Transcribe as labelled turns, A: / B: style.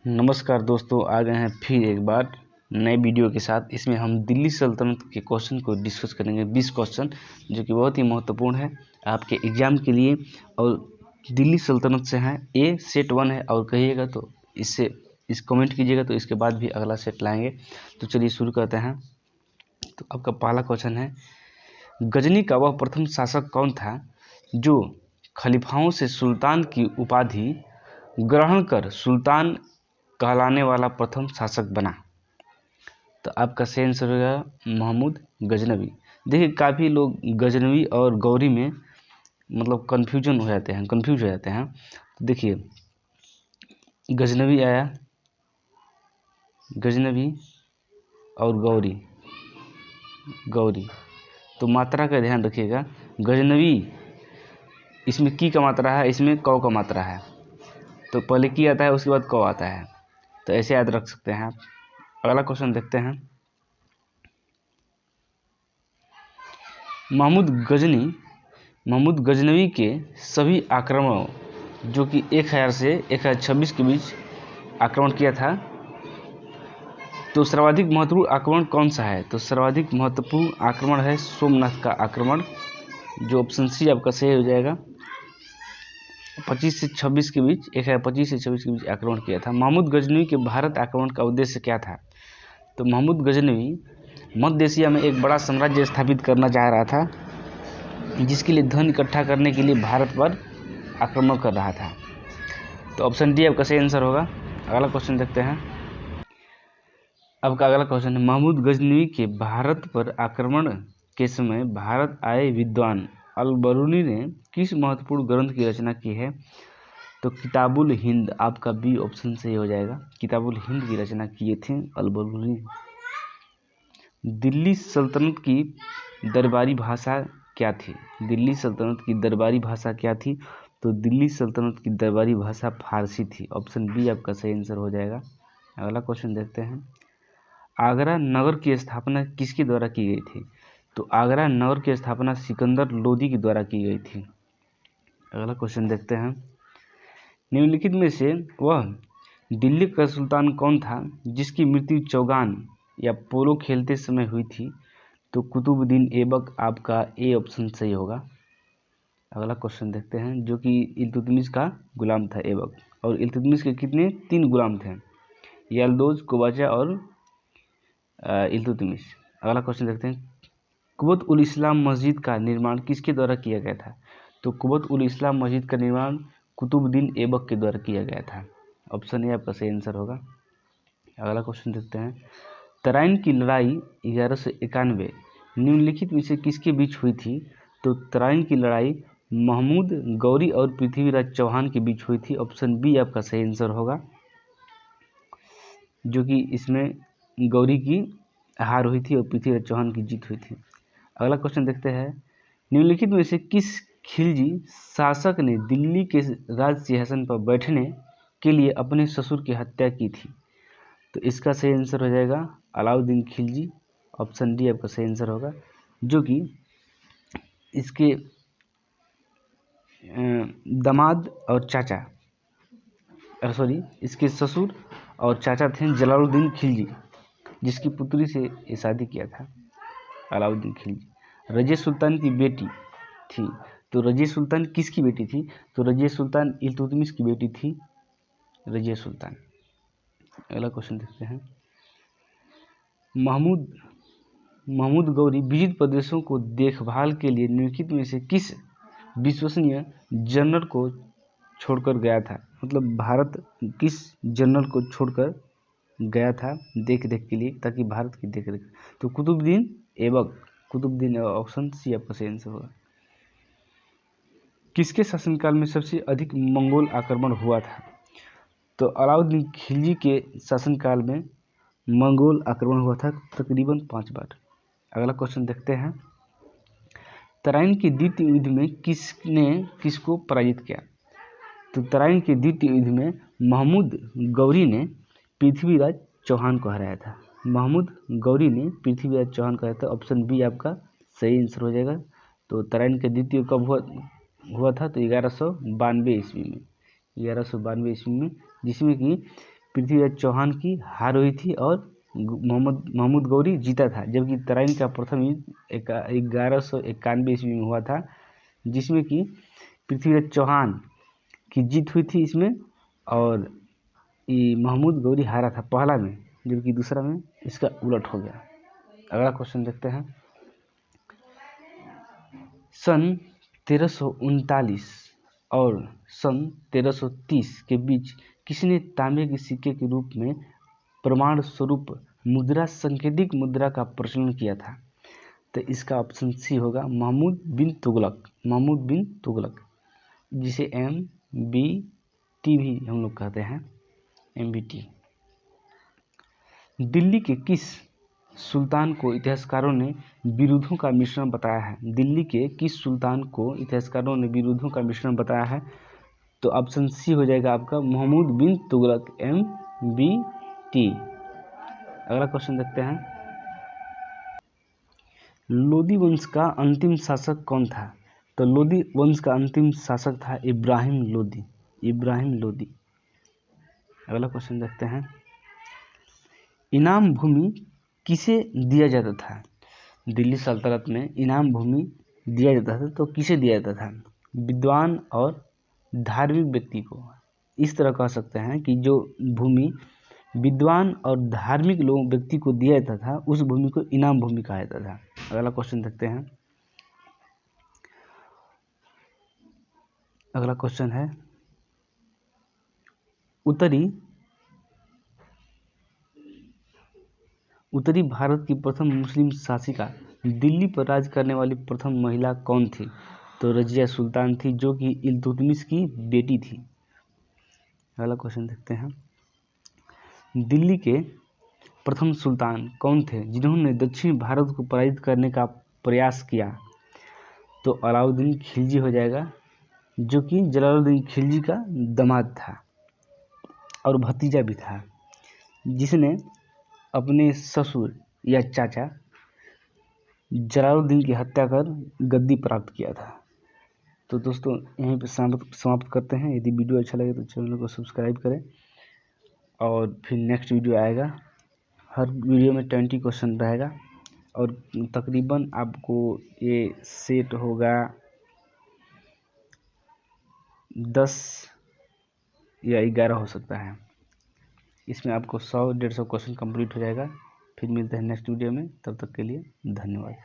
A: नमस्कार दोस्तों, आ गए हैं फिर एक बार नए वीडियो के साथ। इसमें हम दिल्ली सल्तनत के क्वेश्चन को डिस्कस करेंगे। 20 क्वेश्चन जो कि बहुत ही महत्वपूर्ण है आपके एग्जाम के लिए और दिल्ली सल्तनत से हैं। ये सेट 1 है और कहिएगा तो इस कमेंट कीजिएगा तो इसके बाद भी अगला सेट लाएंगे। तो चलिए शुरू करते हैं। तो आपका पहला क्वेश्चन है, गजनी का वह प्रथम शासक कौन था जो खलीफाओं से सुल्तान की उपाधि ग्रहण कर सुल्तान कहलाने वाला प्रथम शासक बना? तो आपका सही आंसर होगा महमूद गजनवी। देखिए, काफ़ी लोग गजनवी और गौरी में मतलब कंफ्यूज हो जाते हैं। तो देखिए, गजनवी आया, गजनवी और गौरी। तो मात्रा का ध्यान रखिएगा। गजनवी इसमें की का मात्रा है, इसमें कौ का मात्रा है। तो पहले की आता है, उसके बाद कौ आता है। तो ऐसे याद रख सकते हैं आप। अगला क्वेश्चन देखते हैं। महमूद गजनवी के सभी आक्रमणों जो कि 1000 से 1026 के बीच आक्रमण किया था, तो सर्वाधिक महत्वपूर्ण आक्रमण कौन सा है? तो सर्वाधिक महत्वपूर्ण आक्रमण है सोमनाथ का आक्रमण, जो ऑप्शन सी आपका सही हो जाएगा। 25 से 26 के बीच 1025 से 26 के बीच आक्रमण किया था। महमूद गजनवी के भारत आक्रमण का उद्देश्य क्या था? तो महमूद गजनवी मध्य एशिया में एक बड़ा साम्राज्य स्थापित करना चाह रहा था, जिसके लिए धन इकट्ठा करने के लिए भारत पर आक्रमण कर रहा था। तो ऑप्शन डी आपका सही आंसर होगा। अगला क्वेश्चन देखते हैं। आपका अगला क्वेश्चन है, महमूद गजनवी के भारत पर आक्रमण के समय भारत आए विद्वान अल बरूनी ने किस महत्वपूर्ण ग्रंथ की रचना की है? तो किताबुल हिंद आपका बी ऑप्शन सही हो जाएगा। किताबुल हिंद की रचना किए थे अल बरूनी। दिल्ली सल्तनत की दरबारी भाषा क्या थी? दिल्ली सल्तनत की दरबारी भाषा क्या थी? तो दिल्ली सल्तनत की दरबारी भाषा फारसी थी। ऑप्शन बी आपका सही आंसर हो जाएगा। अगला क्वेश्चन देखते हैं। आगरा नगर की स्थापना किसके द्वारा की गई थी? तो आगरा नगर की स्थापना सिकंदर लोदी के द्वारा की गई थी। अगला क्वेश्चन देखते हैं। निम्नलिखित में से वह दिल्ली का सुल्तान कौन था जिसकी मृत्यु चौगान या पोलो खेलते समय हुई थी? तो कुतुबुद्दीन ऐबक आपका ए ऑप्शन सही होगा। अगला क्वेश्चन देखते हैं, जो कि इल्तुतमिश का गुलाम था ऐबक। और इल्तुतमिश के कितने? 3 गुलाम थे, यल्दोज, कुबाचा और इल्तुतमिश। अगला क्वेश्चन देखते हैं। कुवत उल इस्लाम मस्जिद का निर्माण किसके द्वारा किया गया था? तो कुवत उल इस्लाम मस्जिद का निर्माण कुतुबुद्दीन ऐबक के द्वारा किया गया था। ऑप्शन ए आपका सही आंसर होगा। अगला क्वेश्चन देखते हैं। तराइन की लड़ाई 1191 निम्नलिखित में से किसके बीच हुई थी? तो तराइन की लड़ाई महमूद गौरी और पृथ्वीराज चौहान के बीच हुई थी। ऑप्शन बी आपका सही आंसर होगा, जो कि इसमें गौरी की हार हुई थी और पृथ्वीराज चौहान की जीत हुई थी। अगला क्वेश्चन देखते हैं। निम्नलिखित में से किस खिलजी शासक ने दिल्ली के राज सिंहासन पर बैठने के लिए अपने ससुर की हत्या की थी? तो इसका सही आंसर हो जाएगा अलाउद्दीन खिलजी। ऑप्शन डी आपका सही आंसर होगा, जो कि इसके दामाद और चाचा इसके ससुर और चाचा थे जलालुद्दीन खिलजी, जिसकी पुत्री से ये शादी किया था अलाउद्दीन खिलजी। रजिया सुल्तान की बेटी थी। तो रजिया सुल्तान किसकी बेटी थी? तो रजिया सुल्तान इल्तुतमिश की बेटी थी, रजिया सुल्तान। अगला क्वेश्चन देखते हैं। महमूद गौरी विजित प्रदेशों को देखभाल के लिए निम्नलिखित में से किस विश्वसनीय जनरल को छोड़कर गया था? मतलब भारत किस जनरल को छोड़कर गया था देख रेख के लिए, ताकि भारत की देख रेख? तो कुतुबुद्दीन ऐबक। ऑप्शन सी आपका सही आंसर होगा। किसके शासनकाल में सबसे अधिक मंगोल आक्रमण हुआ था? तो अलाउद्दीन खिलजी के शासनकाल में मंगोल आक्रमण हुआ था तकरीबन 5 बार। अगला क्वेश्चन देखते हैं। तराइन की द्वितीय युद्ध में किसने किसको पराजित किया? तो तराइन के द्वितीय युद्ध में महमूद गौरी ने पृथ्वीराज चौहान को हराया था। महमूद गौरी ने पृथ्वीराज चौहान को हराया था। ऑप्शन बी आपका सही आंसर हो जाएगा। तो तराइन के द्वितीय कब हुआ था? तो 1192 ईस्वी में, 1192 ईस्वी में, जिसमें कि पृथ्वीराज चौहान की हार हुई थी और महमूद गौरी जीता था, जबकि तराइन का प्रथम युद्ध 1191 ईस्वी में हुआ था, जिसमें कि पृथ्वीराज चौहान की जीत हुई थी इसमें, और ये महमूद गौरी हारा था पहला में, जबकि दूसरा में इसका उलट हो गया। अगला क्वेश्चन देखते हैं। सन 1339 और सन 1330 के बीच किसने तांबे के सिक्के के रूप में प्रमाण स्वरूप मुद्रा संकेतिक मुद्रा का प्रचलन किया था? तो इसका ऑप्शन सी होगा महमूद बिन तुगलक, जिसे MBT भी हम लोग कहते हैं, MBT। दिल्ली के किस सुल्तान को इतिहासकारों ने विरोधों का मिश्रण बताया है? दिल्ली के किस सुल्तान को इतिहासकारों ने विरोधों का मिश्रण बताया है? तो ऑप्शन सी हो जाएगा आपका महमूद बिन तुगलक, MBT। अगला क्वेश्चन देखते हैं। लोदी वंश का अंतिम शासक कौन था? तो लोदी वंश का अंतिम शासक था इब्राहिम लोदी। अगला क्वेश्चन देखते हैं। इनाम भूमि किसे दिया जाता था? दिल्ली सल्तनत में इनाम भूमि दिया जाता था, तो किसे दिया जाता था? विद्वान और धार्मिक व्यक्ति को। इस तरह कह सकते हैं कि जो भूमि विद्वान और धार्मिक लोग व्यक्ति को दिया जाता था, उस भूमि को इनाम भूमि कहा जाता था। अगला क्वेश्चन देखते हैं। अगला क्वेश्चन है, उत्तरी भारत की प्रथम मुस्लिम शासिका दिल्ली पर राज करने वाली प्रथम महिला कौन थी? तो रजिया सुल्तान थी, जो कि इल्तुतमिश की बेटी थी। अगला क्वेश्चन देखते हैं। दिल्ली के प्रथम सुल्तान कौन थे जिन्होंने दक्षिण भारत को पराजित करने का प्रयास किया? तो अलाउद्दीन खिलजी हो जाएगा, जो कि जलालुद्दीन खिलजी का दामाद था और भतीजा भी था, जिसने अपने ससुर या चाचा जलालुद्दीन की हत्या कर गद्दी प्राप्त किया था। तो दोस्तों यहीं पर समाप्त करते हैं। यदि वीडियो अच्छा लगे तो चैनल को सब्सक्राइब करें, और फिर नेक्स्ट वीडियो आएगा। हर वीडियो में 20 क्वेश्चन रहेगा, और तकरीबन आपको ये सेट होगा 10 या 11 हो सकता है। इसमें आपको 100-150 क्वेश्चन कंप्लीट हो जाएगा। फिर मिलते हैं नेक्स्ट वीडियो में, तब तक के लिए धन्यवाद।